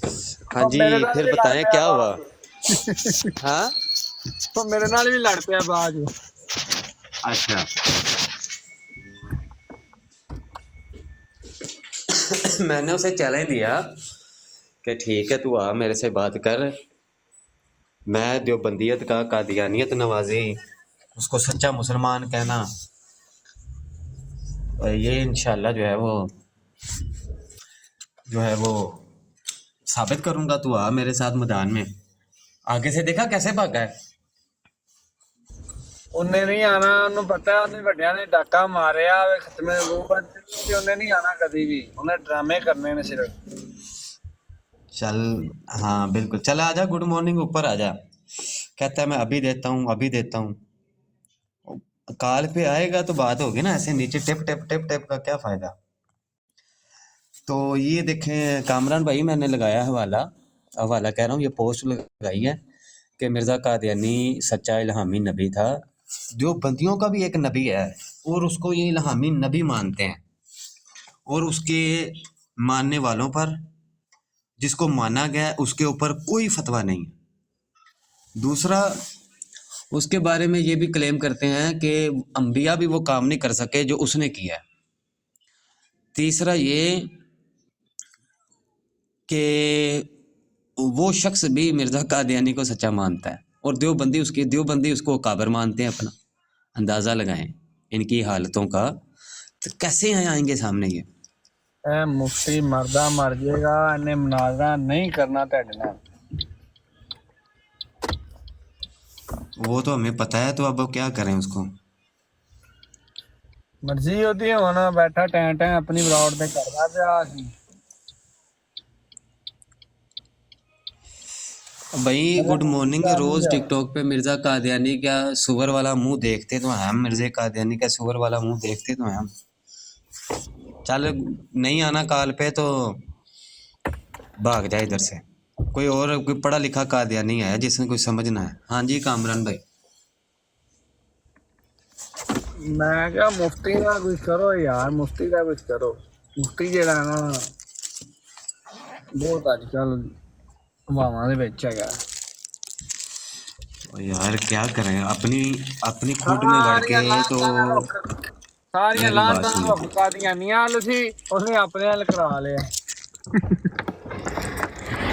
ہاں ਉਹ جی ਮੇਰੇ ਨਾਲ پھر ਵੀ ਲੜ بتائیں ਪਿਆ کیا ہوا؟ ਬਾਅਦ ہاں ਉਹ ਮੇਰੇ ਨਾਲ ਵੀ ਲੜ ਪਿਆ ਬਾਅਦ اچھا میں نے اسے چیلنج دیا کہ ٹھیک ہے تو آ میرے سے بات کر، میں دیوبندیت کا قادیانیت نوازی اس کو سچا مسلمان کہنا یہ انشاءاللہ جو ہے وہ ثابت کروں گا، تو آ میرے ساتھ میدان میں۔ آگے سے دیکھا کیسے بھاگا ہے؟ ਉਹਨੇ ਨਹੀਂ ਆਣਾ ਉਹਨੂੰ ਪਤਾ ਉਹਨੇ ਵੱਡਿਆਂ ਨੇ ਡਾਕਾ ਮਾਰਿਆ ਖਤਮੇ ਰੂਬਨ ਤੇ ਉਹਨੇ ਨਹੀਂ ਆਣਾ ਕਦੀ ਵੀ ਉਹਨੇ ਡਰਾਮੇ ਕਰਨੇ ਨੇ ਸਿਰਫ چل ہاں بالکل، چل آ جا، گڈ مارننگ، اوپر آ جا۔ کہتا ہے میں ابھی دیتا ہوں ابھی دیتا ہوں۔ کال پہ آئے گا تو بات ہوگی نا، ایسے نیچے ٹپ ٹپ ٹپ ٹپ کا کیا فائدہ؟ تو یہ دیکھیں کامران بھائی، میں نے لگایا حوالہ کہہ رہا ہوں، یہ پوسٹ لگائی ہے کہ مرزا قادیانی سچا الہامی نبی تھا، جو بندیوں کا بھی ایک نبی ہے اور اس کو یہ الہامی نبی مانتے ہیں، اور اس کے ماننے والوں پر، جس کو مانا گیا ہے، اس کے اوپر کوئی فتویٰ نہیں۔ دوسرا، اس کے بارے میں یہ بھی کلیم کرتے ہیں کہ انبیاء بھی وہ کام نہیں کر سکے جو اس نے کیا ہے۔ تیسرا یہ کہ وہ شخص بھی مرزا قادیانی کو سچا مانتا ہے، اور دیوبندی اس کو کابر مانتے ہیں اپنا۔ اندازہ لگائیں ان کی حالتوں کا، تو کیسے آئیں گے سامنے یہ؟ اے مفتی مردہ مر جائے گا انہیں مناظرہ نہیں کرنا تہاڈے نال وہ تو ہمیں پتہ ہے، تو اب کیا کریں اس کو؟ مرضی ہوتی ہونا بیٹھا ٹین ٹین اپنی براؤڈ تے کردا پیا سی بھائی گڈ مارننگ، روز ٹک ٹاک پہ مرزا قادیانی کا سور والا منہ دیکھتے تو ہیں ہم، مرزا قادیانی کا سور والا منہ دیکھتے تو ہیں ہم۔ چل نہیں آنا کال پہ تو بھاگ جائے ادھر سے، کوئی اور کوئی پڑھا لکھا قادیانی ہے جس نے کوئی سمجھنا ہے۔ ہاں جی کامران بھائی۔ میں کیا مفتی کا کچھ کرو یار مفتی کا کچھ کرو مفتی جڑا نا بہت اج کل ہواواں دے وچ ہے یار کیا کریں، اپنی کھوٹ میں وڑ کے تو ساریاں میری بات لانتاں سنیں۔ رخ قادیانیاں ال سی اس نے اپنے ال کرا لیا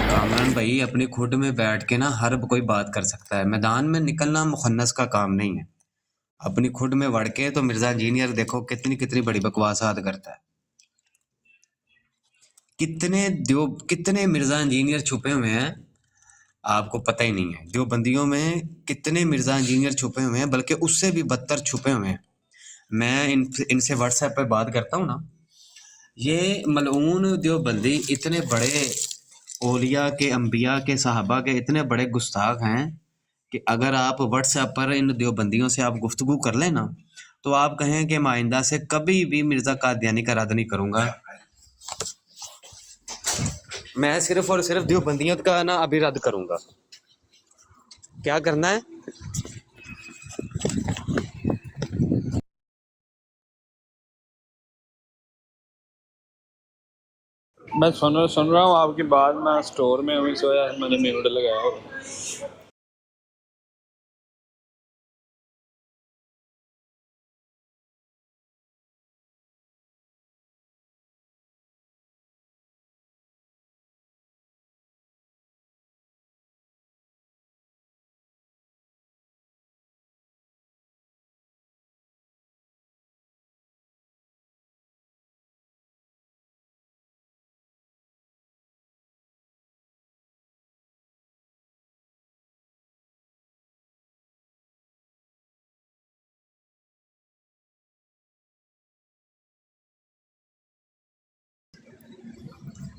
کامران بھائی اپنی کھوٹ میں بیٹھ کے نا ہر کوئی بات کر سکتا ہے، میدان میں نکلنا مخنث کا کام نہیں ہے۔ اپنی کھوٹ میں وڑ کے تو مرزا انجینئر دیکھو کتنی بڑی بکواسات کرتا ہے۔ کتنے مرزا انجینئر چھپے ہوئے ہیں آپ کو پتہ ہی نہیں ہے۔ دیوبندیوں میں کتنے مرزا انجینئر چھپے ہوئے ہیں، بلکہ اس سے بھی بدتر چھپے ہوئے ہیں۔ میں ان سے واٹس ایپ پہ بات کرتا ہوں نا، یہ ملعون دیوبندی اتنے بڑے اولیاء کے، انبیاء کے، صحابہ کے اتنے بڑے گستاخ ہیں کہ اگر آپ واٹس ایپ پر ان دیوبندیوں سے آپ گفتگو کر لیں نا، تو آپ کہیں کہ میں آئندہ سے کبھی بھی مرزا قادیانی کا رد نہیں کروں گا، میں صرف اور صرف دیوبندیت کا نا ابھی رد کروں گا۔ کیا کرنا ہے؟ میں سن رہا ہوں آپ کی بات میں اسٹور میں ہوں سویا میں نے میوٹ لگایا ہوا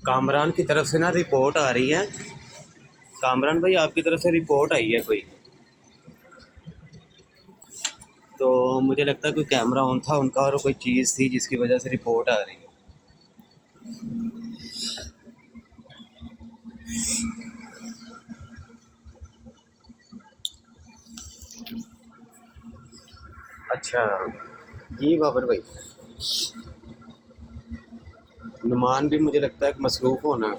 کامران کی طرف سے نا رپورٹ آ رہی ہے، کامران بھائی آپ کی طرف سے رپورٹ آئی ہے کوئی، تو مجھے لگتا ہے کوئی کیمرہ آن تھا ان کا اور کوئی چیز تھی جس کی وجہ سے رپورٹ آ رہی ہے۔ اچھا جی بابر بھائی، نعمان بھی مجھے لگتا ہے کہ مصروف ہونا ہے۔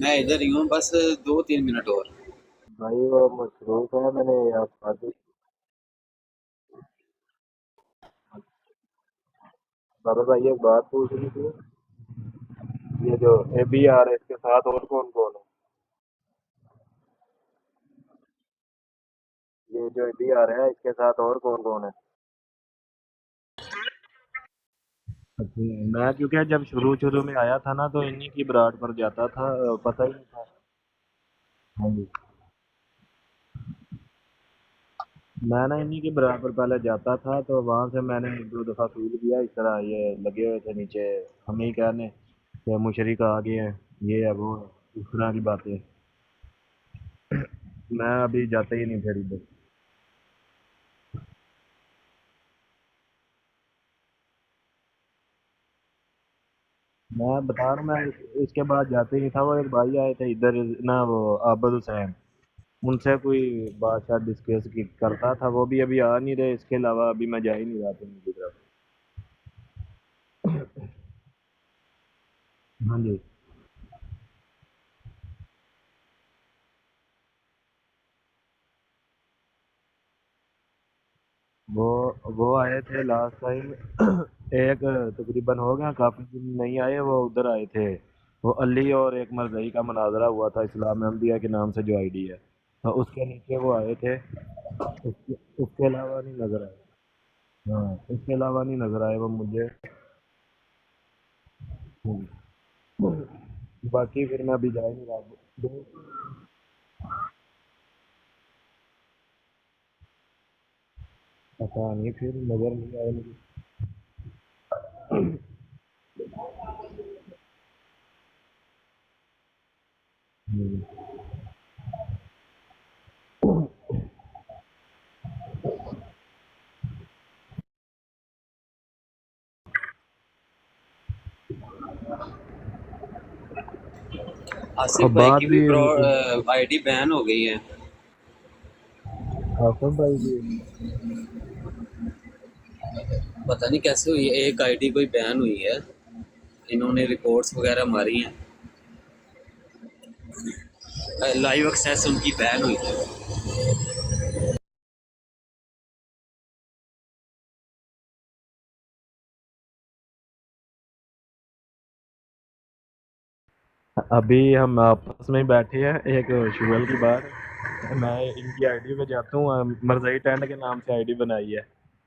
میں ادھر ہی ہوں، بس 2-3 منٹ اور۔ بھائی وہ مصروف ہے، میں نے آپ آگے بابا بھائی ایک بات پوچھنی تھی، یہ جو اے بی آر ہے اس کے ساتھ اور کون کون ہے؟ یہ جو اے بی آر ہے اس کے ساتھ اور کون کون ہے؟ اچھا، میں کیونکہ جب شروع میں آیا تھا نا تو انہی کی براڈ پر جاتا تھا، پتہ ہی نہیں تھا۔ ہاں جی، میں نا انہی کے برابر پہلے جاتا تھا تو وہاں سے میں نے ایک دو دفعہ فیل کیا اس طرح یہ لگے ہوئے تھے نیچے ہم ہی کہنے کہ مشرق آ گئے ہیں، یہ ہے وہ ہے، اس طرح کی باتیں۔ میں ابھی جاتا ہی نہیں پھر ادھر۔ میں بتا رہا ہوں، میں اس کے بعد جاتے ہی تھا۔ وہ ایک بھائی آئے تھے ادھر نا، وہ عابد حسین، ان سے کوئی بات شاید ڈسکس کرتا تھا، وہ بھی ابھی آ نہیں رہے۔ اس کے علاوہ ابھی میں جا ہی نہیں رہا تھا ان کی طرف۔ ہاں جی، وہ وہ آئے تھے لاسٹ ٹائم ایک تقریباً ہو گیا کافی دن نہیں آئے، وہ ادھر آئے تھے، وہ علی اور ایک مرزائی کا مناظرہ ہوا تھا اسلام احمدیہ کے نام سے جو آئی ڈی ہے، تو اس کے نیچے وہ آئے تھے۔ اس کے علاوہ نہیں نظر آئے۔ ہاں، اس کے علاوہ نہیں نظر آئے وہ مجھے۔ باقی پھر میں ابھی جا ہی نہیں رہا۔ پتا نہیں، پھر نظر نہیں آئے مجھے۔ آصف اب بھائی بات کی بھی بھی آئی ڈی بین ہو گئی ہے۔ آصف بھائی کی پتہ نہیں کیسے ہوئی ہے، ایک آئی ڈی کوئی بین ہوئی ہے، انہوں نے رپورٹس وغیرہ ماری ہیں، لائیو ایکسیس ان کی بین ہوئی ہے۔ ابھی ہم آپس میں بیٹھے ہیں، ایک شغل کی بات ہے، میں ان کی آئی ڈی پہ جاتا ہوں، مرزائی ٹینٹ کے نام سے آئی ڈی بنائی ہے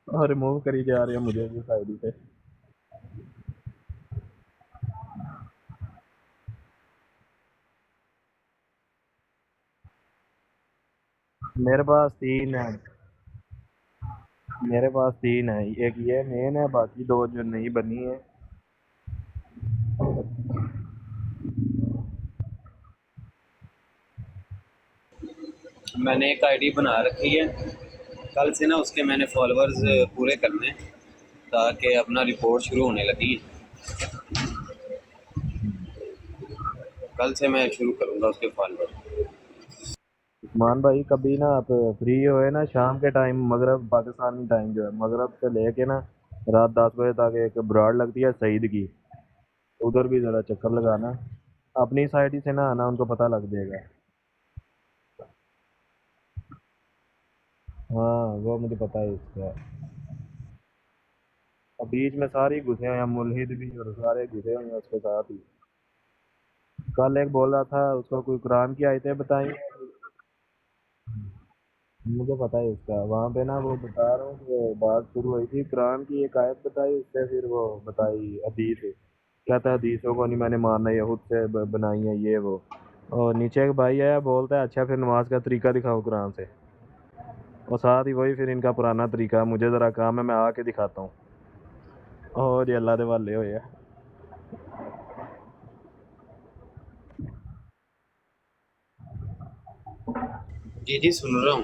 اور ریموو کری جا رہے ہیں مجھے اس آئی ڈی پہ۔ میرے پاس تین ہے، میرے پاس تین ہے، ایک یہ مین ہے، باقی دو جو نہیں بنی ہے۔ میں نے ایک آئی ڈی بنا رکھی ہے، کل سے نا اس کے میں نے فالوورز پورے کرنے ہیں تاکہ اپنا رپورٹ شروع ہونے لگی ہے۔ کل سے میں شروع کروں گا اس کے فالوور۔ عثمان بھائی کبھی نا آپ فری ہوئے نا شام کے ٹائم، مغرب پاکستانی ٹائم جو ہے مغرب سے لے کے نا رات 10 بجے تک ایک براڈ لگتی ہے سعید کی، ادھر بھی ذرا چکر لگانا، اپنی سائڈ ہی سے نہ آنا، ان کو پتہ لگ جائے گا۔ ہاں وہ مجھے پتہ ہے اس کا، اب بیچ میں سارے ہی گھسے ہیں، ملحد بھی اور سارے گھسے ہوئے ہیں اس کے ساتھ ہی۔ کل ایک بول رہا تھا اس کو کوئی قرآن کی آیتیں بتائیں، مجھے پتا ہے اس کا، وہاں پہ نا وہ بتا رہا ہوں کہ بات شروع ہوئی تھی، قرآن کی ایک آیت بتائی، اس سے پھر وہ بتائی حدیث، کہتا ہے حدیثوں کو نہیں میں نے ماننا، یہود سے بنائی ہیں یہ وہ، اور نیچے ایک بھائی آیا بولتا ہے اچھا پھر نماز کا طریقہ دکھاؤ قرآن سے، اور ساتھ ہی وہی پھر ان کا پرانا طریقہ ہے، مجھے ذرا کام ہے میں آ کے دکھاتا ہوں، اور یہ اللہ دے والے ہوئے ہیں۔ جی جی سن رہا ہوں۔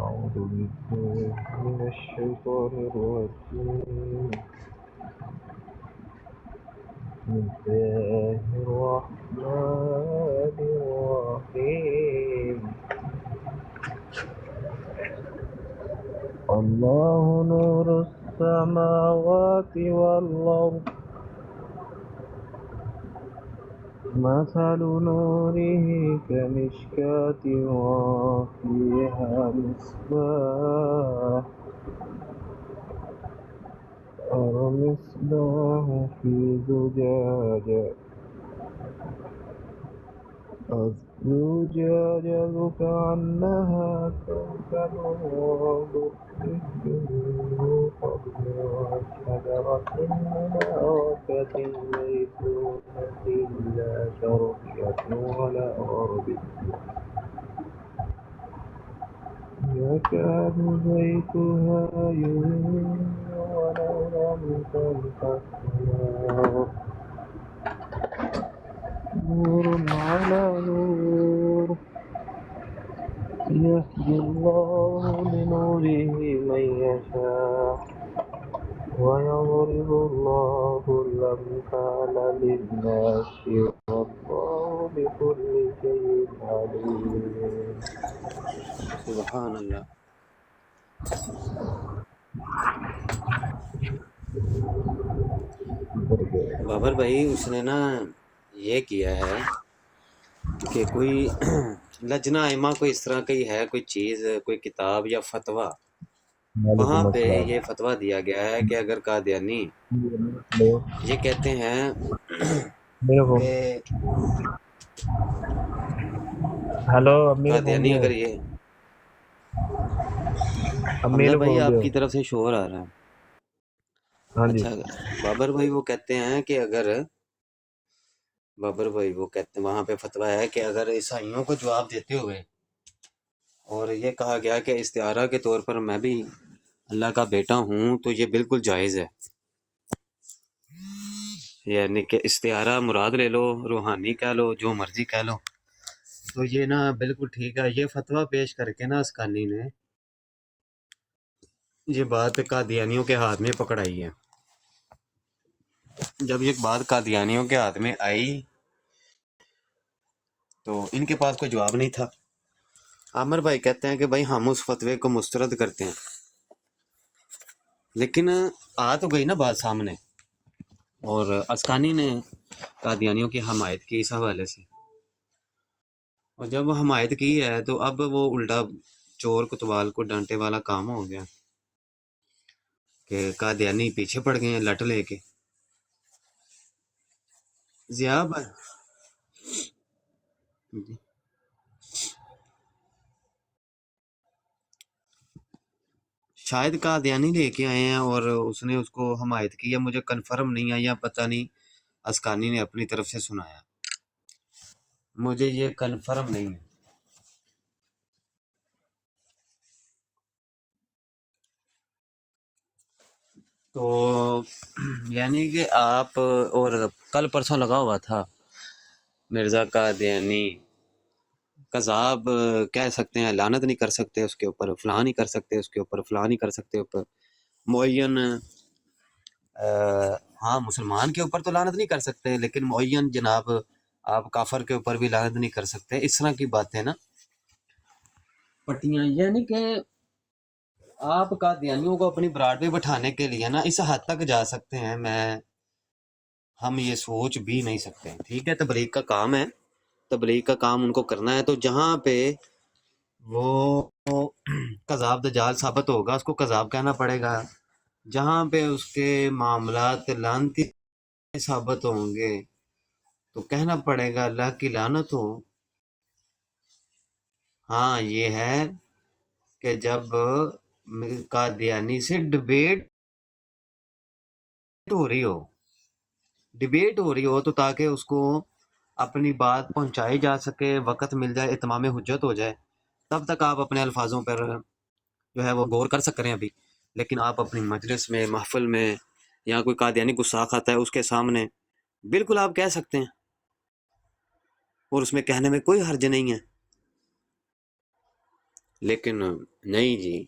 أعوذ بالله من الشيطان الرجيم. بسم الله الرحمن الرحيم. الله نور السماوات والأرض، مثل نوره كمشكاة فيها مصباح المصباح في زجاجة، الزجاجة كأنها كوكب دري يوقد من شجرة مباركة زيتونة لا شرقية ولا غربية يكاد زيتها يضيء ولو لم تمسسه نار، نور على نور، يهدي الله لنوره من يشاء ويضرب الله الأمثال للناس والله بكل شيء عليم. سبحان اللہ. بابر بھائی اس نے نا یہ کیا ہے کہ کوئی لجنہ ائمہ کوئی اس طرح کی ہے کوئی چیز، کوئی کتاب یا فتویٰ، وہاں وعلیکم پہ السلام. یہ فتویٰ دیا گیا ہے کہ اگر قادیانی یہ کہتے ہیں کہ ہیلو امیر فون قادیانی دیا اگر یہ امیر حمزہ بھائی فون آپ دیا. کی طرف سے شور آ رہا ہے. ہاں جی اچھا بابر بھائی وہ کہتے ہیں کہ اگر وہاں پہ فتویٰ ہے کہ اگر عیسائیوں کو جواب دیتے ہوئے اور یہ کہا گیا کہ استعارہ کے طور پر میں بھی اللہ کا بیٹا ہوں تو یہ بالکل جائز ہے، یعنی کہ استعارہ مراد لے لو، روحانی کہہ لو، جو مرضی کہہ لو، تو یہ نا بالکل ٹھیک ہے. یہ فتویٰ پیش کر کے نا اسکانی نے یہ بات قادیانیوں کے ہاتھ میں پکڑائی ہے. جب یہ بات قادیانیوں کے ہاتھ میں آئی تو ان کے پاس کوئی جواب نہیں تھا. عامر بھائی کہتے ہیں کہ بھائی ہم اس فتوے کو مسترد کرتے ہیں، لیکن آ تو گئی نا بات سامنے، اور اسکانی نے قادیانیوں کی حمایت کی اس حوالے سے، اور جب وہ حمایت کی ہے تو اب وہ الٹا چور کوتوال کو ڈانٹے والا کام ہو گیا کہ قادیانی پیچھے پڑ گئے ہیں لٹ لے کے. ضیاء بھائی شاید قادیانی لے کے آئے ہیں اور اس نے اس کو حمایت کی ہے، مجھے کنفرم نہیں ہے یا پتہ نہیں اسکانی نے اپنی طرف سے سنایا، مجھے یہ کنفرم نہیں ہے. تو یعنی کہ آپ اور کل پرسوں لگا ہوا تھا مرزا قادیانی کذاب کہہ سکتے ہیں، لعنت نہیں کر سکتے اس کے اوپر، فلاں نہیں کر سکتے اس کے اوپر، فلاں نہیں کر سکتے اوپر معین. ہاں مسلمان کے اوپر تو لعنت نہیں کر سکتے، لیکن معین جناب آپ کافر کے اوپر بھی لعنت نہیں کر سکتے. اس طرح کی باتیں نا پٹیاں، یعنی کہ آپ قادیانیوں کو اپنی براڈ پہ بٹھانے کے لیے نا اس حد تک جا سکتے ہیں، ہم یہ سوچ بھی نہیں سکتے. ٹھیک ہے تبلیغ کا کام ہے، تبلیغ کا کام ان کو کرنا ہے، تو جہاں پہ وہ کذاب دجال ثابت ہوگا اس کو کذاب کہنا پڑے گا، جہاں پہ اس کے معاملات لعنتی ثابت ہوں گے تو کہنا پڑے گا اللہ کی لعنت ہو. ہاں یہ ہے کہ جب قادیانی سے ڈبیٹ ہو رہی ہو ڈبیٹ ہو رہی ہو تو تاکہ اس کو اپنی بات پہنچائی جا سکے، وقت مل جائے، اتمام حجت ہو جائے، تب تک آپ اپنے الفاظوں پر جو ہے وہ غور کر سکتے ہیں ابھی. لیکن آپ اپنی مجلس میں، محفل میں، یا کوئی قادیانی گستاخ آتا ہے اس کے سامنے بالکل آپ کہہ سکتے ہیں، اور اس میں کہنے میں کوئی حرج نہیں ہے. لیکن نہیں جی،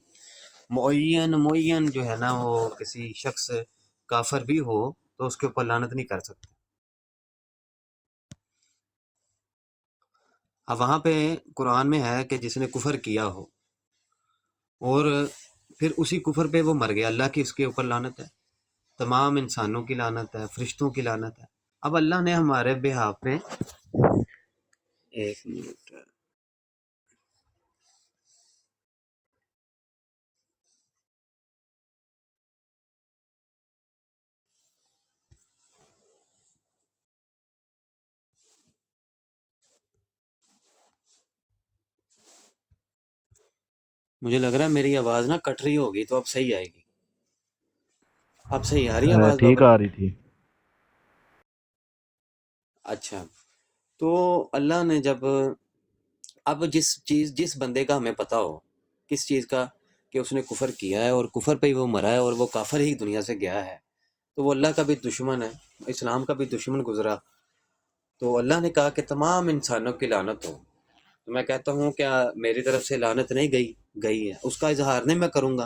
معین جو ہے نا وہ کسی شخص کافر بھی ہو تو اس کے اوپر لعنت نہیں کر سکتے. اب وہاں پہ قرآن میں ہے کہ جس نے کفر کیا ہو اور پھر اسی کفر پہ وہ مر گیا، اللہ کی اس کے اوپر لعنت ہے، تمام انسانوں کی لعنت ہے، فرشتوں کی لعنت ہے. اب اللہ نے ہمارے بہاف پہ ایک منٹ، مجھے لگ رہا ہے میری آواز نا کٹ رہی ہوگی، تو اب صحیح آئے گی. اب صحیح آ رہی ہے آواز ٹھیک بابر؟ آ رہی تھی. اچھا، تو اللہ نے جب اب جس بندے کا ہمیں پتہ ہو کس چیز کا کہ اس نے کفر کیا ہے اور کفر پہ ہی وہ مرا ہے اور وہ کافر ہی دنیا سے گیا ہے، تو وہ اللہ کا بھی دشمن ہے، اسلام کا بھی دشمن گزرا. تو اللہ نے کہا کہ تمام انسانوں کی لعنت ہو. تو میں کہتا ہوں کیا میری طرف سے لعنت نہیں گئی ہے؟ اس کا اظہار نہیں میں کروں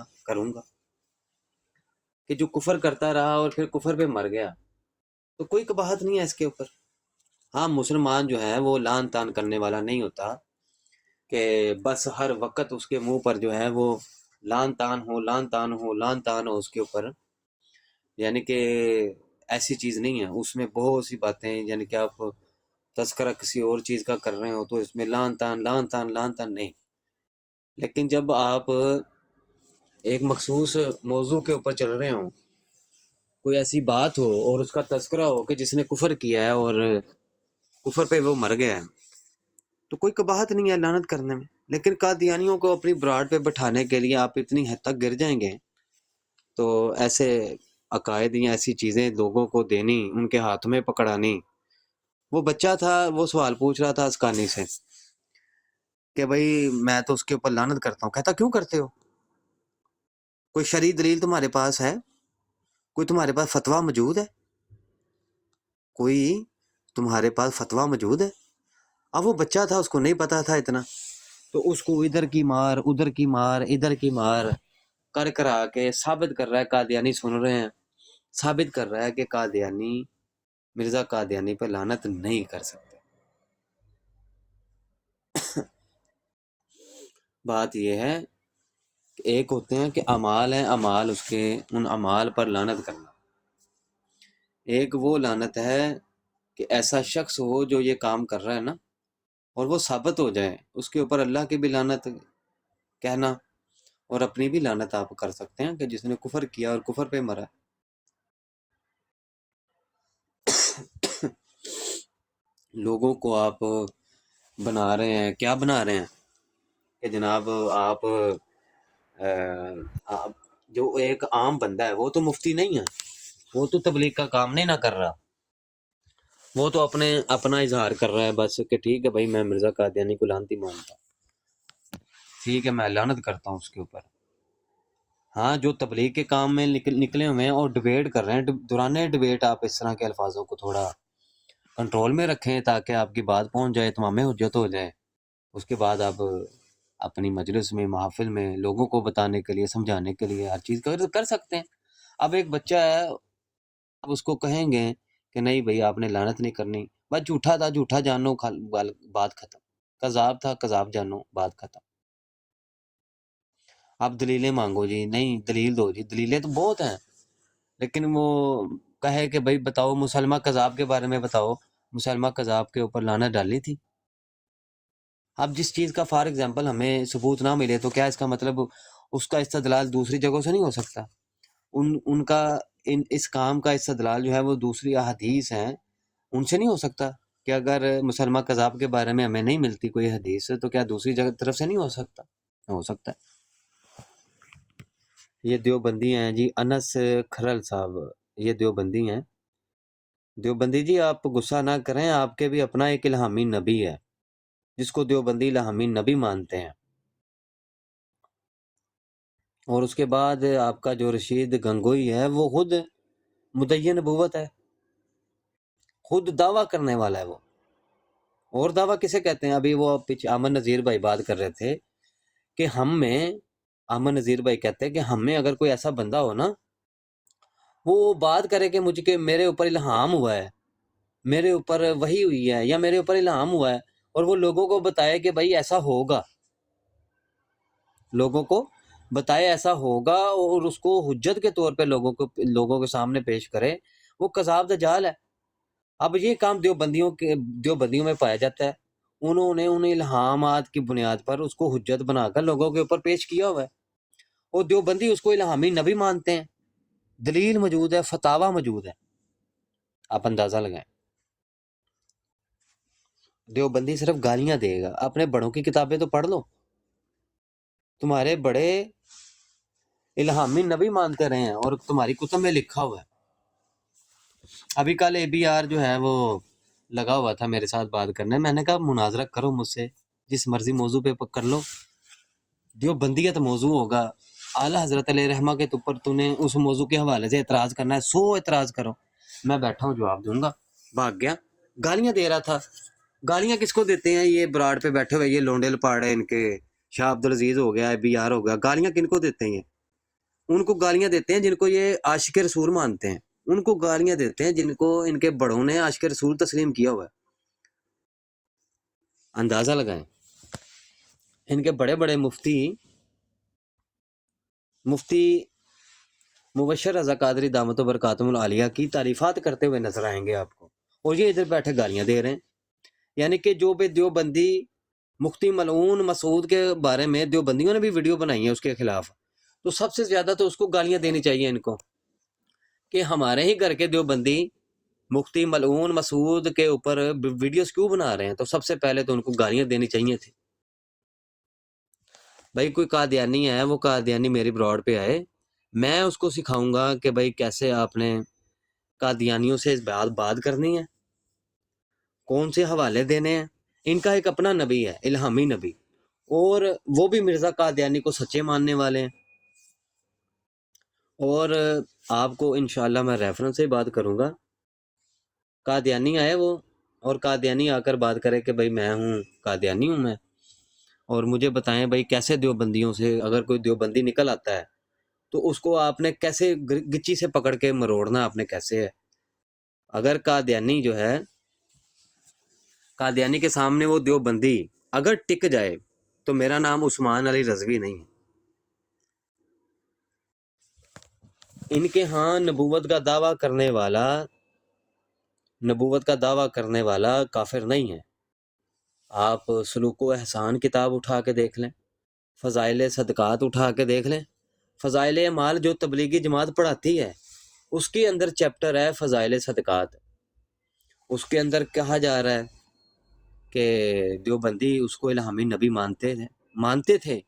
گا کہ جو کفر کرتا رہا اور پھر کفر پہ مر گیا تو کوئی قباحت نہیں ہے اس کے اوپر. ہاں، مسلمان جو ہے وہ لعن تان کرنے والا نہیں ہوتا کہ بس ہر وقت اس کے منہ پر جو ہے وہ لعن تان ہو اس کے اوپر. یعنی کہ ایسی چیز نہیں ہے، اس میں بہت سی باتیں، یعنی کہ آپ تذکرہ کسی اور چیز کا کر رہے ہو تو اس میں لعن تان نہیں. لیکن جب آپ ایک مخصوص موضوع کے اوپر چل رہے ہوں، کوئی ایسی بات ہو اور اس کا تذکرہ ہو کہ جس نے کفر کیا ہے اور کفر پہ وہ مر گیا ہے، تو کوئی قباحت نہیں ہے لعنت کرنے میں. لیکن قادیانیوں کو اپنی براڈ پہ بٹھانے کے لیے آپ اتنی حد تک گر جائیں گے تو ایسے عقائد یا ایسی چیزیں لوگوں کو دینی، ان کے ہاتھ میں پکڑانی. وہ بچہ تھا، وہ سوال پوچھ رہا تھا اسکانی سے کہ بھئی میں تو اس کے اوپر لعنت کرتا ہوں. کہتا کیوں کرتے ہو؟ کوئی شرعی دلیل تمہارے پاس ہے؟ کوئی تمہارے پاس فتویٰ موجود ہے؟ کوئی تمہارے پاس فتویٰ موجود ہے؟ اب وہ بچہ تھا، اس کو نہیں پتا تھا اتنا، تو اس کو ادھر کی مار ادھر کی مار ادھر کی مار کرا کے ثابت کر رہا ہے. قادیانی سن رہے ہیں، ثابت کر رہا ہے کہ قادیانی مرزا قادیانی پہ لعنت نہیں کر سکتے. بات یہ ہے کہ ایک ہوتے ہیں کہ اعمال ہیں، اعمال اس کے ان اعمال پر لعنت کرنا. ایک وہ لعنت ہے کہ ایسا شخص ہو جو یہ کام کر رہا ہے نا اور وہ ثابت ہو جائے، اس کے اوپر اللہ کی بھی لعنت کہنا اور اپنی بھی لعنت آپ کر سکتے ہیں کہ جس نے کفر کیا اور کفر پہ مرا. لوگوں کو آپ بنا رہے ہیں، کیا بنا رہے ہیں کہ جناب آپ جو ایک عام بندہ ہے وہ تو مفتی نہیں ہے، وہ تو تبلیغ کا کام نہیں نہ کر رہا، وہ تو اپنا اظہار کر رہا ہے بس کہ ٹھیک ہے بھائی میں مرزا قادیانی کو لعنتی مانتا، ٹھیک ہے میں لعنت کرتا ہوں اس کے اوپر. ہاں، جو تبلیغ کے کام میں نکلے ہوئے ہیں اور ڈبیٹ کر رہے ہیں، دوران ڈبیٹ آپ اس طرح کے الفاظوں کو تھوڑا کنٹرول میں رکھیں تاکہ آپ کی بات پہنچ جائے، تمام حجت ہو جائے. اس کے بعد آپ اپنی مجلس میں، محافل میں لوگوں کو بتانے کے لیے، سمجھانے کے لیے ہر چیز کر سکتے ہیں. اب ایک بچہ ہے، اب اس کو کہیں گے کہ نہیں بھئی آپ نے لعنت نہیں کرنی، بس جھوٹا تھا جھوٹا جانو، بات ختم. کذاب تھا کذاب جانو، بات ختم. آپ دلیلیں مانگو جی، نہیں دلیل دو جی، دلیلیں تو بہت ہیں، لیکن وہ کہے کہ بھئی بتاؤ مسلمہ کذاب کے بارے میں بتاؤ، مسلمہ کذاب کے اوپر لعنت ڈالی تھی. اب جس چیز کا فار ایگزامپل ہمیں ثبوت نہ ملے تو کیا اس کا مطلب اس کا استدلال دوسری جگہوں سے نہیں ہو سکتا؟ ان کا اس کام کا استدلال جو ہے وہ دوسری احادیث ہیں ان سے نہیں ہو سکتا کہ اگر مسلمہ کذاب کے بارے میں ہمیں نہیں ملتی کوئی حدیث تو کیا دوسری جگہ طرف سے نہیں ہو سکتا؟ ہو سکتا ہے. یہ دیوبندی ہیں جی، انس کھرل صاحب، یہ دیوبندی ہیں. دیوبندی جی آپ غصہ نہ کریں، آپ کے بھی اپنا ایک الہامی نبی ہے جس کو دیوبندی الہامی نبی مانتے ہیں. اور اس کے بعد آپ کا جو رشید گنگوئی ہے وہ خود مدعی نبوت ہے، خود دعویٰ کرنے والا ہے وہ. اور دعویٰ کسے کہتے ہیں؟ ابھی وہ پیچھے امن نذیر بھائی بات کر رہے تھے کہ ہم میں، امن نذیر بھائی کہتے ہیں کہ ہم میں اگر کوئی ایسا بندہ ہو نا، وہ بات کرے کہ مجھ کے میرے اوپر الہام ہوا ہے، میرے اوپر وحی ہوئی ہے، یا میرے اوپر الہام ہوا ہے، اور وہ لوگوں کو بتائے کہ بھائی ایسا ہوگا، لوگوں کو بتائے ایسا ہوگا، اور اس کو حجت کے طور پہ لوگوں کے سامنے پیش کرے، وہ کذاب دجال ہے. اب یہ کام دیوبندیوں میں پایا جاتا ہے. انہوں نے ان الہامات کی بنیاد پر اس کو حجت بنا کر لوگوں کے اوپر پیش کیا ہوا ہے، اور دیوبندی اس کو الہامی نبی مانتے ہیں. دلیل موجود ہے، فتاوی موجود ہے، آپ اندازہ لگائیں. دیوبندی صرف گالیاں دے گا. اپنے بڑوں کی کتابیں تو پڑھ لو، تمہارے بڑے الہامی نبی مانتے رہے ہیں اور تمہاری کتب میں لکھا ہوا ہے. ابھی کل اے بی آر جو ہے وہ لگا ہوا تھا میرے ساتھ بات کرنے، میں نے کہا مناظرہ کرو مجھ سے، جس مرضی موضوع پہ کر لو، دیوبندیت موضوع ہوگا، اعلیٰ حضرت علیہ رحمہ کے اوپر تو نے اس موضوع کے حوالے سے اعتراض کرنا ہے، 100 اعتراض کرو، میں بیٹھا ہوں جواب دوں گا. بھاگ گیا، گالیاں دے رہا تھا. گالیاں کس کو دیتے ہیں؟ یہ براڈ پہ بیٹھے ہوئے یہ لونڈے لپاڑے ان کے، شاہ عبدالعزیز ہو گیا، بی آر ہو گیا. گالیاں کن کو دیتے ہیں؟ ان کو گالیاں دیتے ہیں جن کو یہ عاشق رسول مانتے ہیں، ان کو گالیاں دیتے ہیں جن کو ان کے بڑوں نے عاشق رسول تسلیم کیا ہوا ہے. اندازہ لگائیں. ان کے بڑے بڑے مفتی مبشر رضا قادری دامت و برکاتہم العالیہ کی تعریفات کرتے ہوئے نظر آئیں گے آپ کو، اور یہ ادھر بیٹھے گالیاں دے رہے ہیں. یعنی کہ جو بھی دیوبندی مفتی ملعون مسعود کے بارے میں دیوبندیوں نے بھی ویڈیو بنائی ہے اس کے خلاف، تو سب سے زیادہ تو اس کو گالیاں دینی چاہیے ان کو، کہ ہمارے ہی گھر کے دیوبندی مفتی ملعون مسعود کے اوپر ویڈیوز کیوں بنا رہے ہیں. تو سب سے پہلے تو ان کو گالیاں دینی چاہیے تھی. بھائی کوئی قادیانی ہے، وہ قادیانی میری براڈ پہ آئے، میں اس کو سکھاؤں گا کہ بھائی کیسے آپ نے قادیانیوں سے اس بات کرنی ہے، کون سے حوالے دینے ہیں. ان کا ایک اپنا نبی ہے، الہامی نبی، اور وہ بھی مرزا قادیانی کو سچے ماننے والے ہیں. اور آپ کو انشاءاللہ میں ریفرنس سے بات کروں گا. قادیانی آئے وہ، اور قادیانی آ کر بات کرے کہ بھائی میں ہوں قادیانی ہوں میں، اور مجھے بتائیں بھائی کیسے دیوبندیوں سے اگر کوئی دیوبندی نکل آتا ہے تو اس کو آپ نے کیسے گچی سے پکڑ کے مروڑنا، آپ نے کیسے ہے. اگر قادیانی جو ہے، قادیانی کے سامنے وہ دیوبندی اگر ٹک جائے تو میرا نام عثمان علی رضوی نہیں ہے. ان کے ہاں نبوت کا دعویٰ کرنے والا کافر نہیں ہے. آپ سلوک و احسان کتاب اٹھا کے دیکھ لیں، فضائل صدقات اٹھا کے دیکھ لیں، فضائل اعمال جو تبلیغی جماعت پڑھاتی ہے اس کے اندر چیپٹر ہے فضائل صدقات. اس کے اندر کہا جا رہا ہے کہ دیوبندی اس کو الہامی نبی مانتے تھے.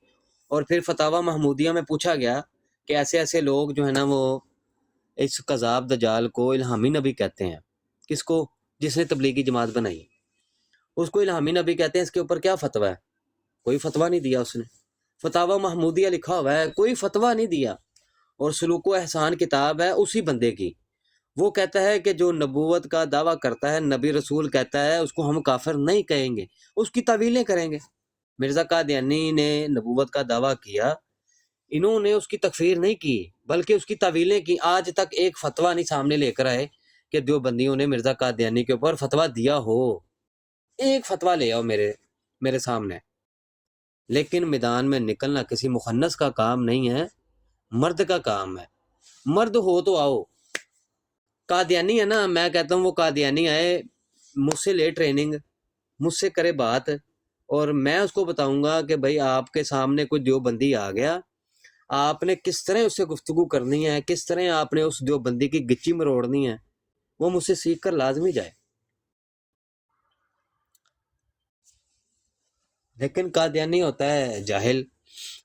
اور پھر فتاوی محمودیہ میں پوچھا گیا کہ ایسے ایسے لوگ جو ہے نا وہ اس کذاب دجال کو الہامی نبی کہتے ہیں. کس کو؟ جس نے تبلیغی جماعت بنائی اس کو الہامی نبی کہتے ہیں. اس کے اوپر کیا فتویٰ ہے؟ کوئی فتویٰ نہیں دیا اس نے. فتاوی محمودیہ لکھا ہوا ہے، کوئی فتویٰ نہیں دیا. اور سلوک و احسان کتاب ہے اسی بندے کی، وہ کہتا ہے کہ جو نبوت کا دعویٰ کرتا ہے، نبی رسول کہتا ہے، اس کو ہم کافر نہیں کہیں گے، اس کی تعویلیں کریں گے. مرزا قادیانی نے نبوت کا دعویٰ کیا، انہوں نے اس کی تکفیر نہیں کی بلکہ اس کی تعویلیں کی. آج تک ایک فتویٰ نہیں سامنے لے کر آئے کہ دیوبندیوں نے مرزا قادیانی کے اوپر فتویٰ دیا ہو. ایک فتویٰ لے آؤ میرے سامنے. لیکن میدان میں نکلنا کسی مخنث کا کام نہیں ہے، مرد کا کام ہے. مرد ہو تو آؤ. قادیانی ہے نا، میں کہتا ہوں وہ قادیانی آئے، مجھ سے لے ٹریننگ، مجھ سے کرے بات، اور میں اس کو بتاؤں گا کہ بھائی آپ کے سامنے کوئی دیوبندی آ گیا، آپ نے کس طرح اس سے گفتگو کرنی ہے، کس طرح آپ نے اس دیوبندی کی گچی مروڑنی ہے، وہ مجھ سے سیکھ کر لازمی جائے. لیکن قادیانی ہوتا ہے جاہل،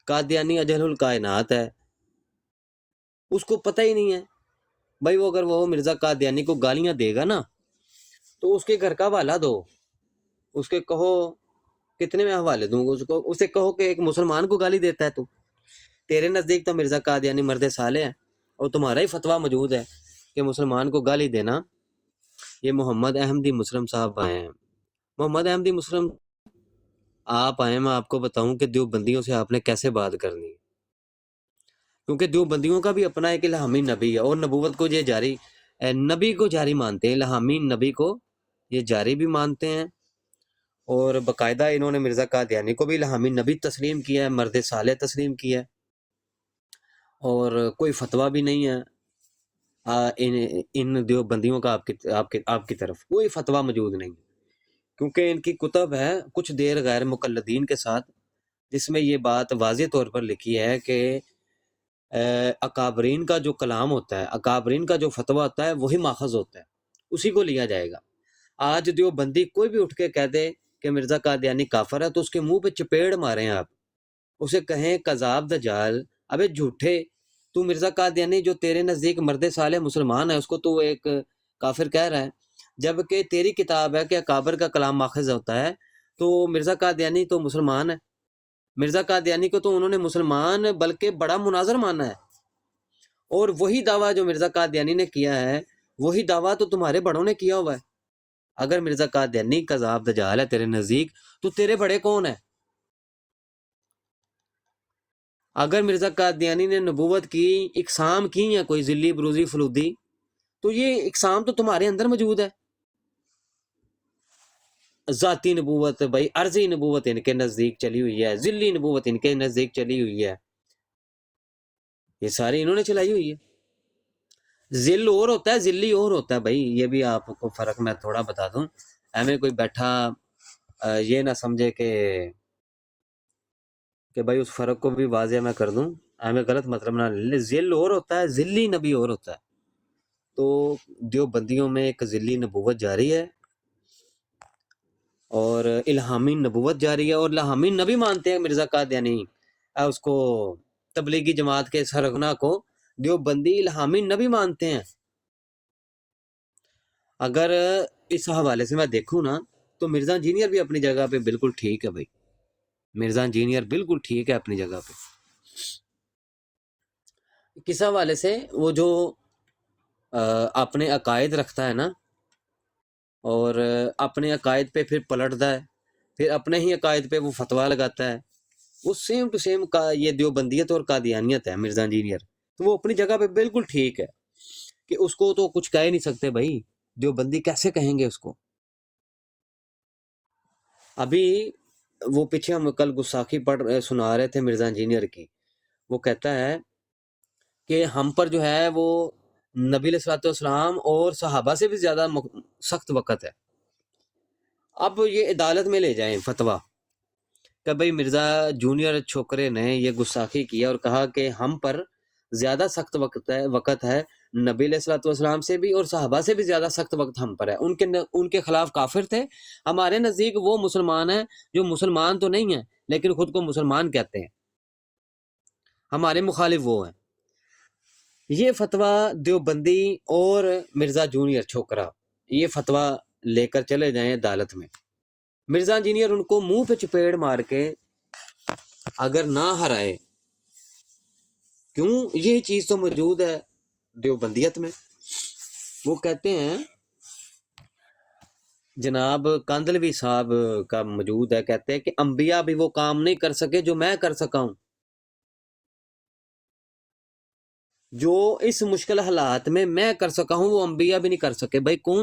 قادیانی اجہل الکائنات ہے، اس کو پتہ ہی نہیں ہے. بھائی وہ اگر وہ مرزا قادیانی کو گالیاں دے گا نا تو اس کے گھر کا حوالہ دو، اس کے کہو کتنے میں حوالے دوں گا اس کو، اسے کہو کہ ایک مسلمان کو گالی دیتا ہے تو تیرے نزدیک تو مرزا قادیانی مرد صالح ہے، اور تمہارا ہی فتویٰ موجود ہے کہ مسلمان کو گالی دینا۔ یہ محمد احمدی مسلم صاحب آئے ہیں، محمد احمدی مسلم آپ آئے، میں آپ کو بتاؤں کہ دیوبندیوں سے آپ نے کیسے بات کرنی ہے، کیونکہ دیوبندیوں کا بھی اپنا ایک الہامی نبی ہے، اور نبوت کو یہ جاری نبی کو جاری مانتے ہیں، الہامی نبی کو یہ جاری بھی مانتے ہیں، اور باقاعدہ انہوں نے مرزا قادیانی کو بھی الہامی نبی تسلیم کیا ہے، مرد صالح تسلیم کیا ہے، اور کوئی فتویٰ بھی نہیں ہے ان دیوبندیوں کا آپ کی طرف کوئی فتویٰ موجود نہیں، کیونکہ ان کی کتب ہے کچھ دیر غیر مقلدین کے ساتھ، جس میں یہ بات واضح طور پر لکھی ہے کہ اکابرین کا جو کلام ہوتا ہے، اکابرین کا جو فتویٰ ہوتا ہے وہی ماخذ ہوتا ہے، اسی کو لیا جائے گا۔ آج دیوبندی کوئی بھی اٹھ کے کہہ دے کہ مرزا قادیانی کافر ہے تو اس کے منہ پہ چپیڑ ماریں آپ، اسے کہیں کذاب دجال، ابے جھوٹے، تو مرزا قادیانی جو تیرے نزدیک مرد صالح مسلمان ہے اس کو تو ایک کافر کہہ رہا ہے، جبکہ تیری کتاب ہے کہ اکابر کا کلام ماخذ ہوتا ہے، تو مرزا قادیانی تو مسلمان ہے، مرزا قادیانی کو تو انہوں نے مسلمان بلکہ بڑا مناظر مانا ہے، اور وہی دعویٰ جو مرزا قادیانی نے کیا ہے وہی دعویٰ تو تمہارے بڑوں نے کیا ہوا ہے۔ اگر مرزا قادیانی کذاب دجال ہے تیرے نزدیک تو تیرے بڑے کون ہیں؟ اگر مرزا قادیانی نے نبوت کی اقسام کی ہے کوئی ذلی بروزی فلودی، تو یہ اقسام تو تمہارے اندر موجود ہے، ذاتی نبوت، بھائی عرضی نبوت ان کے نزدیک چلی ہوئی ہے، ذلی نبوت ان کے نزدیک چلی ہوئی ہے، یہ ساری انہوں نے چلائی ہوئی ہے۔ ذل اور ہوتا ہے، ذلی اور ہوتا ہے، بھائی یہ بھی آپ کو فرق میں تھوڑا بتا دوں، ایویں کوئی بیٹھا یہ نہ سمجھے کہ بھائی اس فرق کو بھی واضح میں کر دوں، ایویں غلط مطلب نہ لے، ذل اور ہوتا ہے، ذلی نبی اور ہوتا ہے۔ تو دیوبندیوں میں ایک ذلی نبوت جاری ہے اور الہامی نبوت جاری ہے، اور الہامی نبی مانتے ہیں مرزا قادیانی، اس کو تبلیغی جماعت کے سرغنہ کو دیوبندی الہامی نبی مانتے ہیں۔ اگر اس حوالے سے میں دیکھوں نا تو مرزا انجینئر بھی اپنی جگہ پہ بالکل ٹھیک ہے، بھائی مرزا انجینئر بالکل ٹھیک ہے اپنی جگہ پہ۔ کس حوالے سے؟ وہ جو اپنے عقائد رکھتا ہے نا، اور اپنے عقائد پہ پھر پلٹتا ہے، پھر اپنے ہی عقائد پہ وہ فتویٰ لگاتا ہے، وہ سیم ٹو سیم کا یہ دیوبندیت اور قادیانیت ہے مرزا انجینئر، تو وہ اپنی جگہ پہ بالکل ٹھیک ہے، کہ اس کو تو کچھ کہہ نہیں سکتے بھائی، دیوبندی کیسے کہیں گے اس کو؟ ابھی وہ پیچھے ہم کل گستاخی سنا رہے تھے مرزا انجینئر کی، وہ کہتا ہے کہ ہم پر جو ہے وہ نبی علیہ الصلوۃ والسلام اور صحابہ سے بھی زیادہ سخت وقت ہے۔ اب یہ عدالت میں لے جائیں فتویٰ کہ بھئی مرزا جونیئر چھوکرے نے یہ گستاخی کیا اور کہا کہ ہم پر زیادہ سخت وقت ہے، نبی علیہ الصلوۃ والسلام سے بھی اور صحابہ سے بھی زیادہ سخت وقت ہم پر ہے، ان کے خلاف کافر تھے، ہمارے نزدیک وہ مسلمان ہیں جو مسلمان تو نہیں ہیں لیکن خود کو مسلمان کہتے ہیں، ہمارے مخالف وہ ہیں۔ یہ فتویٰ دیوبندی اور مرزا جونیئر چھوکرا یہ فتویٰ لے کر چلے جائیں عدالت میں، مرزا انجینئر ان کو منہ پہ چپیڑ مار کے اگر نہ ہرائے، کیوں یہ چیز تو موجود ہے دیوبندیت میں، وہ کہتے ہیں جناب کاندلوی صاحب کا موجود ہے، کہتے ہیں کہ انبیاء بھی وہ کام نہیں کر سکے جو میں کر سکا ہوں، جو اس مشکل حالات میں کر سکا ہوں وہ انبیاء بھی نہیں کر سکے۔ بھائی کون